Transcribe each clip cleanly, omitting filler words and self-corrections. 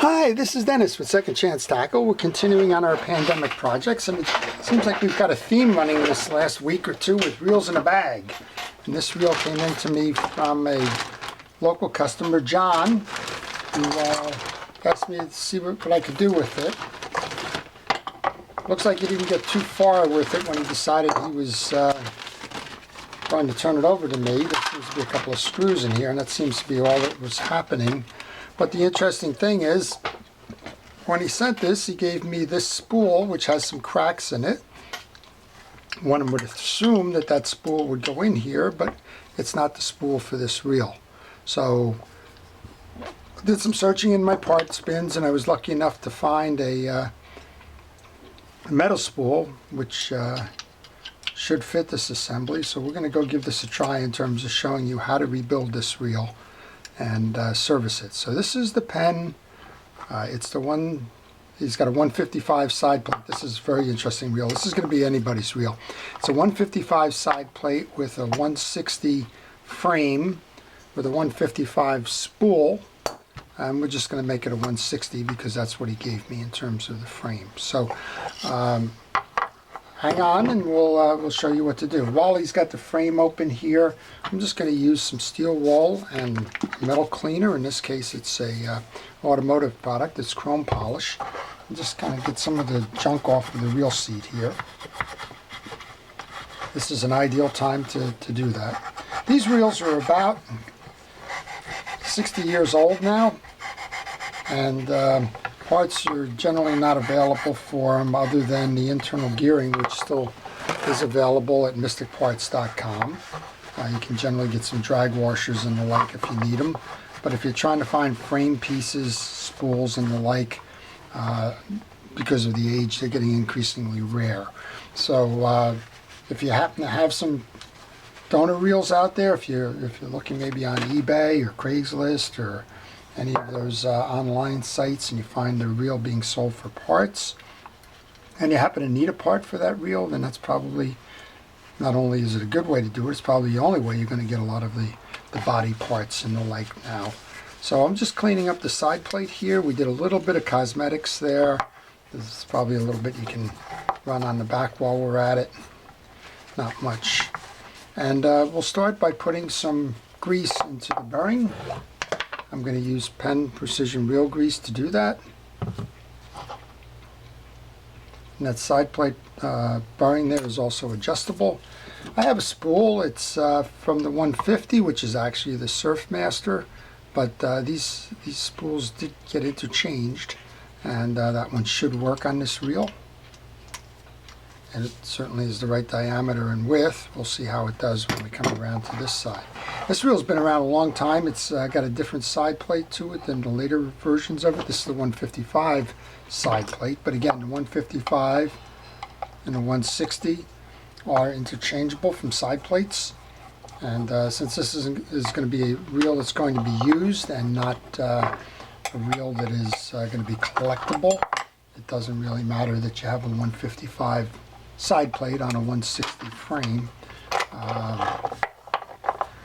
Hi, this is Dennis with Second Chance Tackle. We're continuing on our pandemic projects, and it seems like we've got a theme running this last week or two with reels in a bag. And this reel came in to me from a local customer, John, who asked me to see what I could do with it. Looks like he didn't get too far with it when he decided he was going to turn it over to me. There seems to be a couple of screws in here, and that seems to be all that was happening. But the interesting thing is, when he sent this, he gave me this spool, which has some cracks in it. One would assume that that spool would go in here, but it's not the spool for this reel. So I did some searching in my parts bins, and I was lucky enough to find a metal spool, which should fit this assembly. So we're going to go give this a try in terms of showing you how to rebuild this reel and service it. So this is the Penn. It's the one, he's got a 155 side plate. This is a very interesting reel. This is going to be anybody's reel. It's a 155 side plate with a 160 frame with a 155 spool. And we're just going to make it a 160 because that's what he gave me in terms of the frame. So hang on, and we'll show you what to do. While he's got the frame open here, I'm just going to use some steel wool and metal cleaner. In this case, it's a automotive product. It's chrome polish. I'll just kind of get some of the junk off of the reel seat here. This is an ideal time to do that. These reels are about 60 years old now, and parts are generally not available for them other than the internal gearing, which still is available at mysticparts.com. You can generally get some drag washers and the like if you need them. But if you're trying to find frame pieces, spools and the like, because of the age, they're getting increasingly rare. So if you happen to have some donor reels out there, if you're looking maybe on eBay or Craigslist or any of those online sites, and you find the reel being sold for parts, and you happen to need a part for that reel, then that's probably, not only is it a good way to do it, it's probably the only way you're going to get a lot of the body parts and the like now. So I'm just cleaning up the side plate here. We did a little bit of cosmetics there. This is probably a little bit you can run on the back while we're at it. Not much. And we'll start by putting some grease into the bearing. I'm going to use Penn Precision Reel Grease to do that. And that side plate bearing there is also adjustable. I have a spool. It's from the 150, which is actually the Surfcaster, but these spools did get interchanged, and that one should work on this reel. And it certainly is the right diameter and width. We'll see how it does when we come around to this side. This reel's been around a long time. It's got a different side plate to it than the later versions of it. This is the 155 side plate, but again, the 155 and the 160 are interchangeable from side plates. And since this is going to be a reel that's going to be used and not a reel that is going to be collectible, it doesn't really matter that you have a 155 side plate on a 160 frame.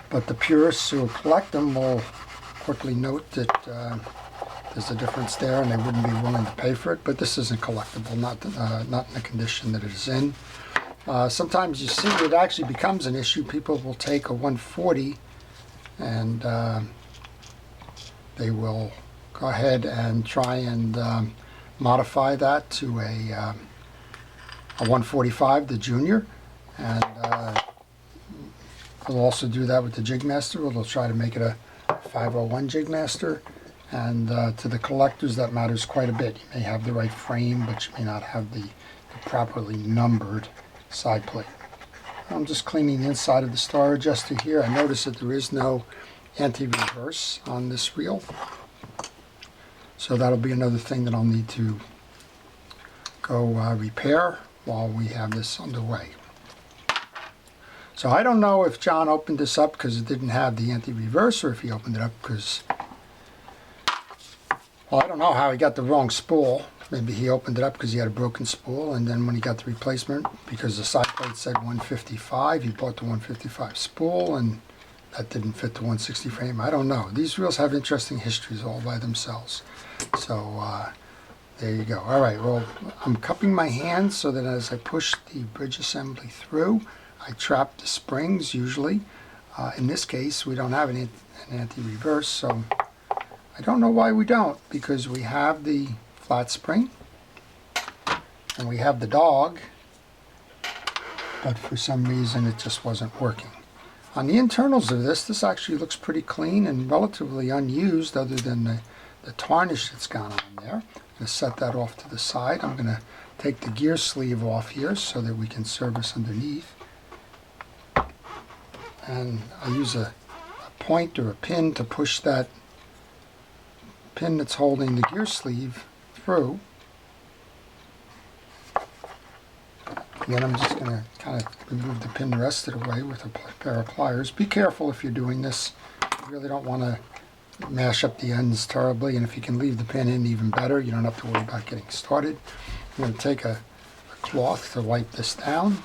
But the purists who collect them will quickly note that there's a difference there, and they wouldn't be willing to pay for it. But this isn't collectible, not in the condition that it is in. Sometimes you see it actually becomes an issue. People will take a 140 and they will go ahead and try and modify that to a 145, the junior, and we'll also do that with the Jigmaster. We'll try to make it a 501 Jigmaster, and to the collectors that matters quite a bit. You may have the right frame, but you may not have the properly numbered side plate. I'm just cleaning the inside of the star adjuster here. I notice that there is no anti-reverse on this reel, so that'll be another thing that I'll need to go repair while we have this underway. So I don't know if John opened this up because it didn't have the anti-reverse, or if he opened it up because, well, I don't know how he got the wrong spool. Maybe he opened it up because he had a broken spool, and then when he got the replacement, because the side plate said 155, he bought the 155 spool, and that didn't fit the 160 frame. I don't know. These reels have interesting histories all by themselves. So there you go. All right, well, I'm cupping my hands so that as I push the bridge assembly through, I trap the springs usually. In this case, we don't have an anti-reverse, so I don't know why we don't, because we have the flat spring and we have the dog, but for some reason it just wasn't working. On the internals of this actually looks pretty clean and relatively unused other than the tarnish that's gone on there. I'm going to set that off to the side. I'm going to take the gear sleeve off here so that we can service underneath. And I use a point or a pin to push that pin that's holding the gear sleeve through. And then I'm just going to kind of remove the pin the rest of the way with a pair of pliers. Be careful if you're doing this. You really don't want to mash up the ends terribly, and if you can leave the pin in, even better. You don't have to worry about getting started. I'm going to take a cloth to wipe this down.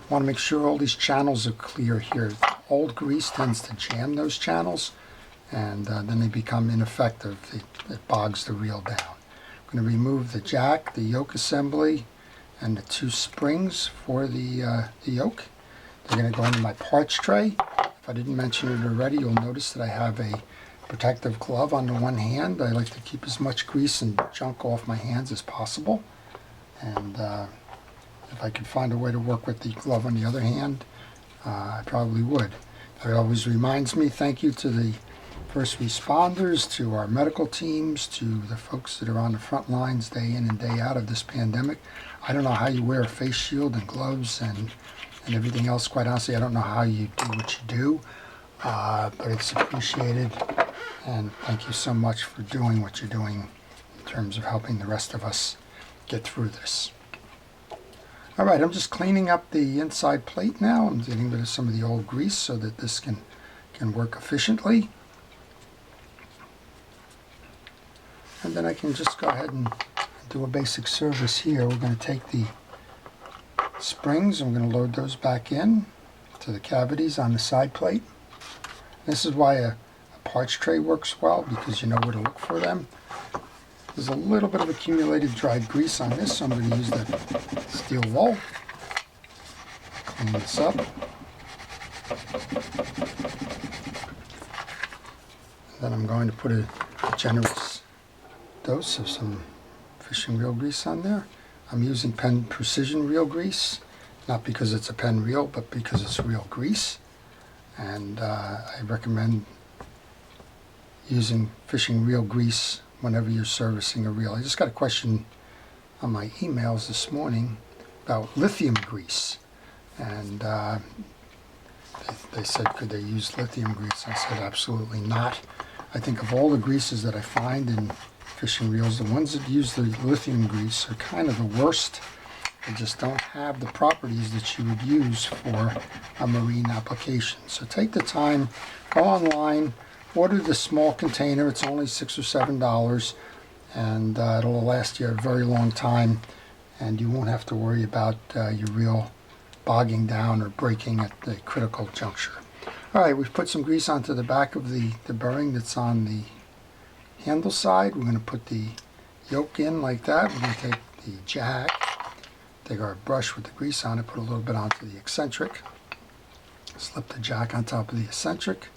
I want to make sure all these channels are clear here. Old grease tends to jam those channels, and then they become ineffective. It bogs the reel down. I'm going to remove the jack, the yoke assembly, and the 2 springs for the yoke. They're going to go into my parts tray. If I didn't mention it already, you'll notice that I have a protective glove on the one hand. I like to keep as much grease and junk off my hands as possible. And if I could find a way to work with the glove on the other hand, I probably would. It always reminds me, thank you to the first responders, to our medical teams, to the folks that are on the front lines day in and day out of this pandemic. I don't know how you wear a face shield and gloves and everything else. Quite honestly, I don't know how you do what you do, but it's appreciated. And thank you so much for doing what you're doing in terms of helping the rest of us get through this. All right, I'm just cleaning up the inside plate now. I'm getting rid of some of the old grease so that this can work efficiently. And then I can just go ahead and do a basic service here. We're going to take the springs and we're going to load those back in to the cavities on the side plate. This is why a parts tray works well, because you know where to look for them. There's a little bit of accumulated dried grease on this, so I'm going to use that steel wool. Clean this up. Then I'm going to put a generous dose of some fishing reel grease on there. I'm using Penn Precision reel grease, not because it's a Penn reel, but because it's real grease. And I recommend using fishing reel grease whenever you're servicing a reel. I just got a question on my emails this morning about lithium grease, and they said, could they use lithium grease? I said, absolutely not. I think of all the greases that I find in fishing reels, the ones that use the lithium grease are kind of the worst. They just don't have the properties that you would use for a marine application. So take the time, go online, order the small container. It's only $6 or $7, and it'll last you a very long time, and you won't have to worry about your reel bogging down or breaking at the critical juncture. All right, we've put some grease onto the back of the bearing that's on the handle side. We're going to put the yoke in like that. We're going to take the jack, take our brush with the grease on it, put a little bit onto the eccentric, slip the jack on top of the eccentric,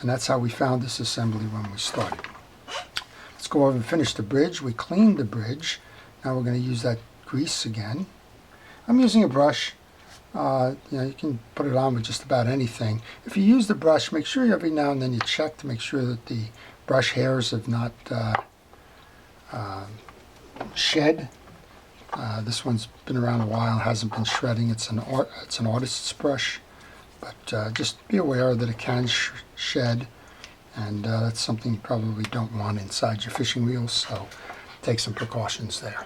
and that's how we found this assembly when we started. Let's go over and finish the bridge. We cleaned the bridge. Now we're going to use that grease again. I'm using a brush. You can put it on with just about anything. If you use the brush, make sure every now and then you check to make sure that the brush hairs have not shed. This one's been around a while, hasn't been shredding. It's an artist's brush, but just be aware that it can shed, and that's something you probably don't want inside your fishing reels, so take some precautions there.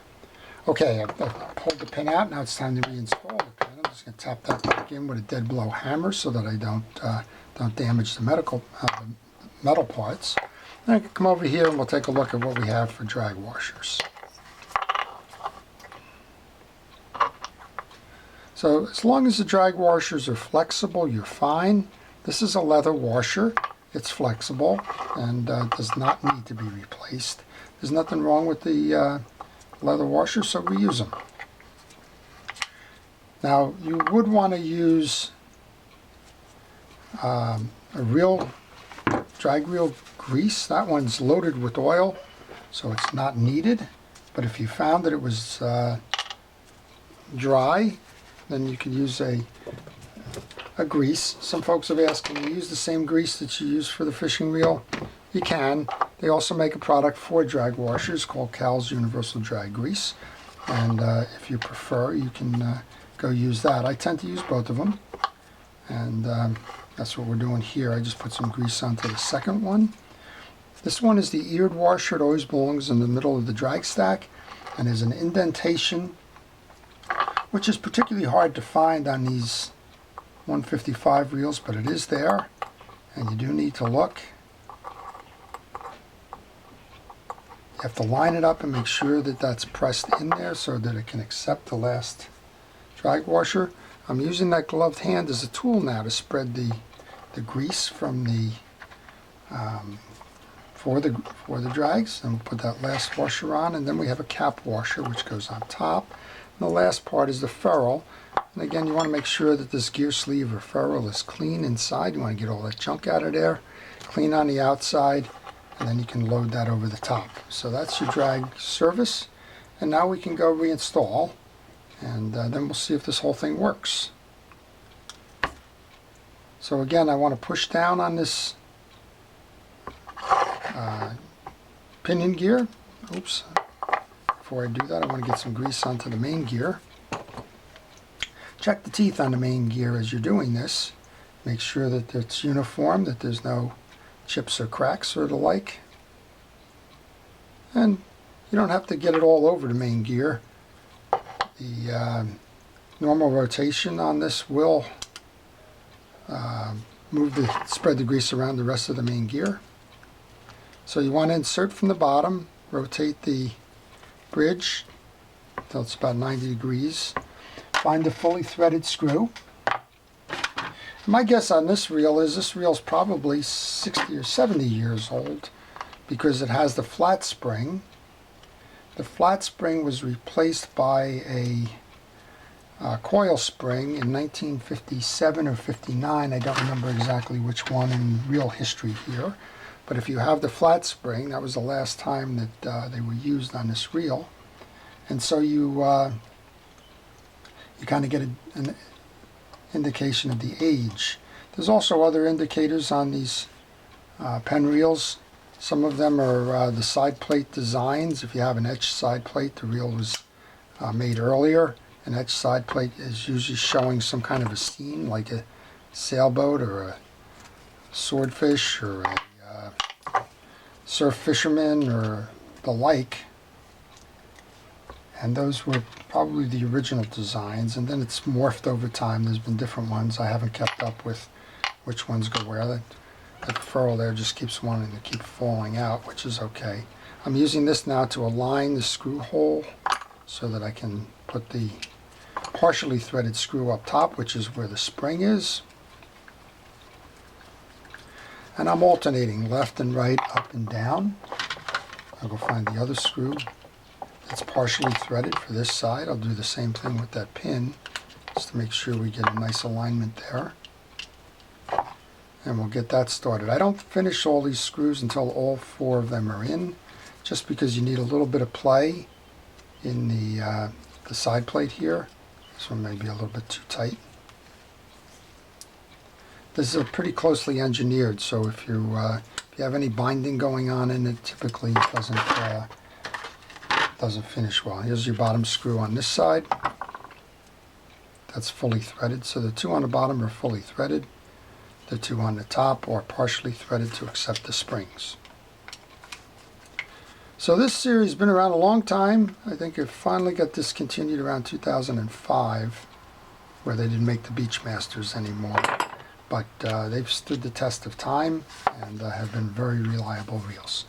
Okay, I've pulled the pin out. Now it's time to reinstall the pin. I'm just going to tap that back in with a dead blow hammer so that I don't damage the metal parts. Then I can come over here and we'll take a look at what we have for drag washers. So as long as the drag washers are flexible, you're fine. This is a leather washer. It's flexible and does not need to be replaced. There's nothing wrong with the leather washer, so we use them. Now, you would want to use a real drag reel grease. That one's loaded with oil, so it's not needed. But if you found that it was dry, then you could use a grease. Some folks have asked, can you use the same grease that you use for the fishing reel? You can. They also make a product for drag washers called Cal's Universal Drag Grease. And if you prefer, you can go use that. I tend to use both of them. And that's what we're doing here. I just put some grease onto the second one. This one is the eared washer. It always belongs in the middle of the drag stack. And there's an indentation, which is particularly hard to find on these 155 reels, but it is there. And you do need to look. You have to line it up and make sure that that's pressed in there so that it can accept the last drag washer. I'm using that gloved hand as a tool now to spread the grease from the for the drags, and we'll put that last washer on, and then we have a cap washer which goes on top. And the last part is the ferrule. And again, you want to make sure that this gear sleeve or ferrule is clean inside. You want to get all that junk out of there, clean on the outside, and then you can load that over the top. So that's your drag service. And now we can go reinstall, and then we'll see if this whole thing works. So again, I want to push down on this pinion gear. Oops. Before I do that, I want to get some grease onto the main gear. Check the teeth on the main gear as you're doing this. Make sure that it's uniform, that there's no chips or cracks or the like. And you don't have to get it all over the main gear. The normal rotation on this will spread the grease around the rest of the main gear. So you want to insert from the bottom, rotate the bridge until it's about 90 degrees. Find a fully threaded screw. My guess on this reel is this reel's probably 60 or 70 years old because it has the flat spring. The flat spring was replaced by a coil spring in 1957 or 59. I don't remember exactly which one in reel history here. But if you have the flat spring, that was the last time that they were used on this reel. And so you kind of get an indication of the age. There's also other indicators on these Penn reels. Some of them are the side plate designs. If you have an etched side plate, the reel was made earlier. An etched side plate is usually showing some kind of a scene, like a sailboat or a swordfish or a surf fisherman or the like. And those were probably the original designs, and then it's morphed over time. There's been different ones. I haven't kept up with which ones go where. That ferrule there just keeps wanting to keep falling out, which is okay. I'm using this now to align the screw hole so that I can put the partially threaded screw up top, which is where the spring is. And I'm alternating left and right, up and down. I'll go find the other screw. It's partially threaded for this side. I'll do the same thing with that pin just to make sure we get a nice alignment there. And we'll get that started. I don't finish all these screws until all 4 of them are in, just because you need a little bit of play in the side plate here. This one may be a little bit too tight. This is pretty closely engineered, so if you have any binding going on in it, typically it doesn't finish well. Here's your bottom screw on this side. That's fully threaded, so the 2 on the bottom are fully threaded. The 2 on the top are partially threaded to accept the springs. So this series has been around a long time. I think it finally got discontinued around 2005, where they didn't make the BeachMasters anymore. But they've stood the test of time and have been very reliable reels.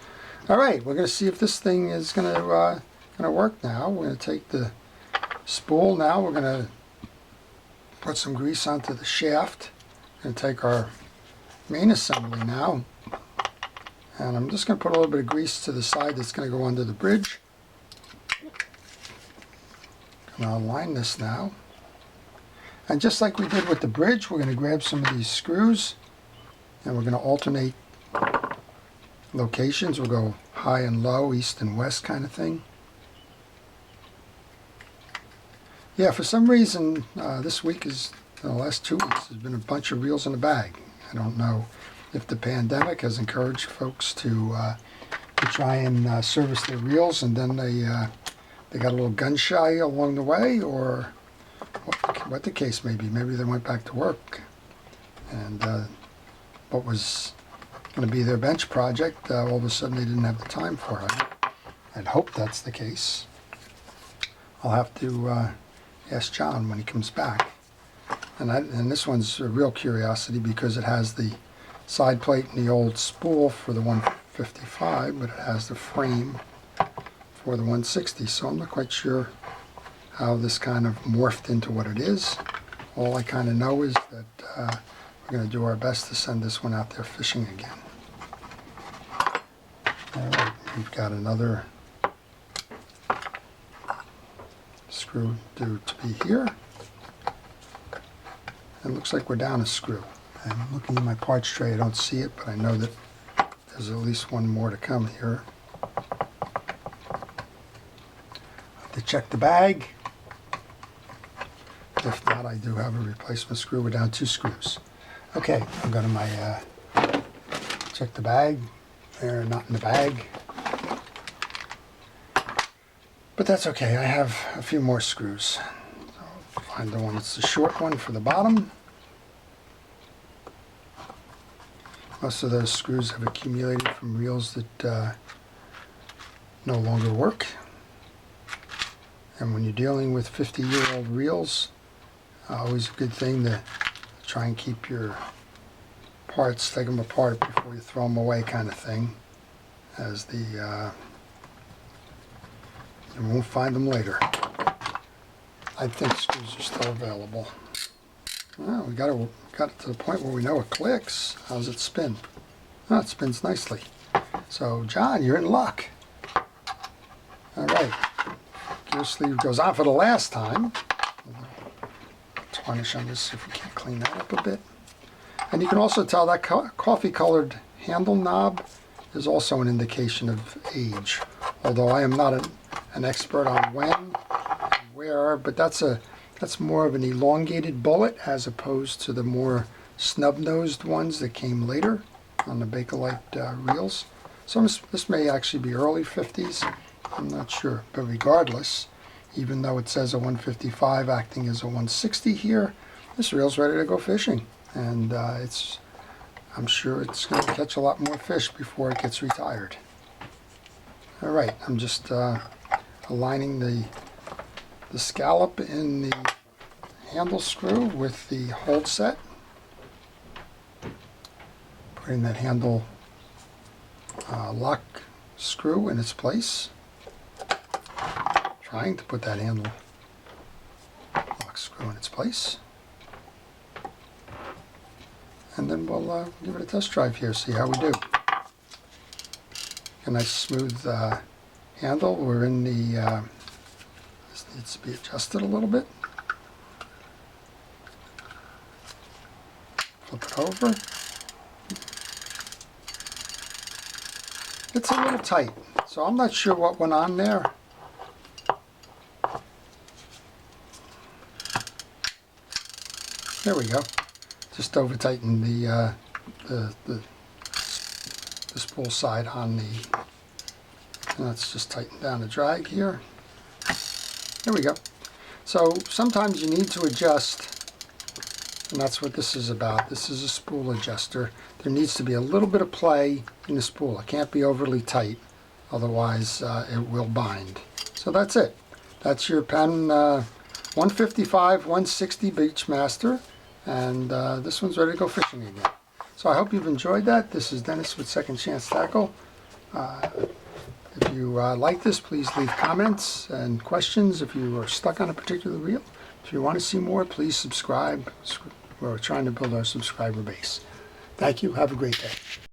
All right, we're going to see if this thing is going to work now. We're going to take the spool now. We're going to put some grease onto the shaft. We're going to take our main assembly now. And I'm just going to put a little bit of grease to the side that's going to go under the bridge. And I'll align this now. And just like we did with the bridge, we're going to grab some of these screws and we're going to alternate locations. We'll go high and low, east and west kind of thing. Yeah, for some reason, this week the last 2 weeks, there's been a bunch of reels in a bag. I don't know if the pandemic has encouraged folks to try and service their reels, and then they got a little gun shy along the way, or what the case may be. Maybe they went back to work, and what was going to be their bench project, all of a sudden they didn't have the time for it. I'd hope that's the case. I'll have to ask John when he comes back. And this one's a real curiosity because it has the side plate and the old spool for the 155, but it has the frame for the 160. So I'm not quite sure how this kind of morphed into what it is. All I kind of know is that we're going to do our best to send this one out there fishing again. All right, we've got another screw due to be here. It looks like we're down a screw. I'm looking in my parts tray, I don't see it, but I know that there's at least one more to come here. Have to check the bag. If not, I do have a replacement screw. We're down 2 screws. Okay, I'm going to check the bag. They're not in the bag. But that's okay, I have a few more screws. So find the one that's the short one for the bottom. Most of those screws have accumulated from reels that no longer work. And when you're dealing with 50-year-old reels, always a good thing to try and keep your parts, take them apart before you throw them away kind of thing, as you won't find them later. I think screws are still available. Well, we got it to the point where we know it clicks. How's it spin? Oh, it spins nicely. So, John, you're in luck. All right. Gear sleeve goes on for the last time. Tarnish on this if we can't clean that up a bit. And you can also tell that coffee-colored handle knob is also an indication of age. Although I am not an expert on when and where, but that's more of an elongated bullet as opposed to the more snub-nosed ones that came later on the Bakelite reels. So this may actually be early 50s, I'm not sure. But regardless, even though it says a 155 acting as a 160 here, this reel's ready to go fishing. And I'm sure it's going to catch a lot more fish before it gets retired. All right, I'm just aligning the scallop in the handle screw with the hold set. Putting that handle lock screw in its place. Trying to put that handle lock screw in its place. And then we'll give it a test drive here, see how we do. A nice smooth handle. We're in the, this needs to be adjusted a little bit. Flip it over. It's a little tight, so I'm not sure what went on there. There we go. Just over tighten the spool side on the, and let's just tighten down the drag here. There we go. So sometimes you need to adjust, and that's what this is about. This is a spool adjuster. There needs to be a little bit of play in the spool. It can't be overly tight, otherwise it will bind. So that's it. That's your Penn 155 160 BeachMaster, and this one's ready to go fishing again. So I hope you've enjoyed that. This is Dennis with Second Chance Tackle. If you like this, please leave comments and questions if you are stuck on a particular reel. If you want to see more, please subscribe. We're trying to build our subscriber base. Thank you. Have a great day.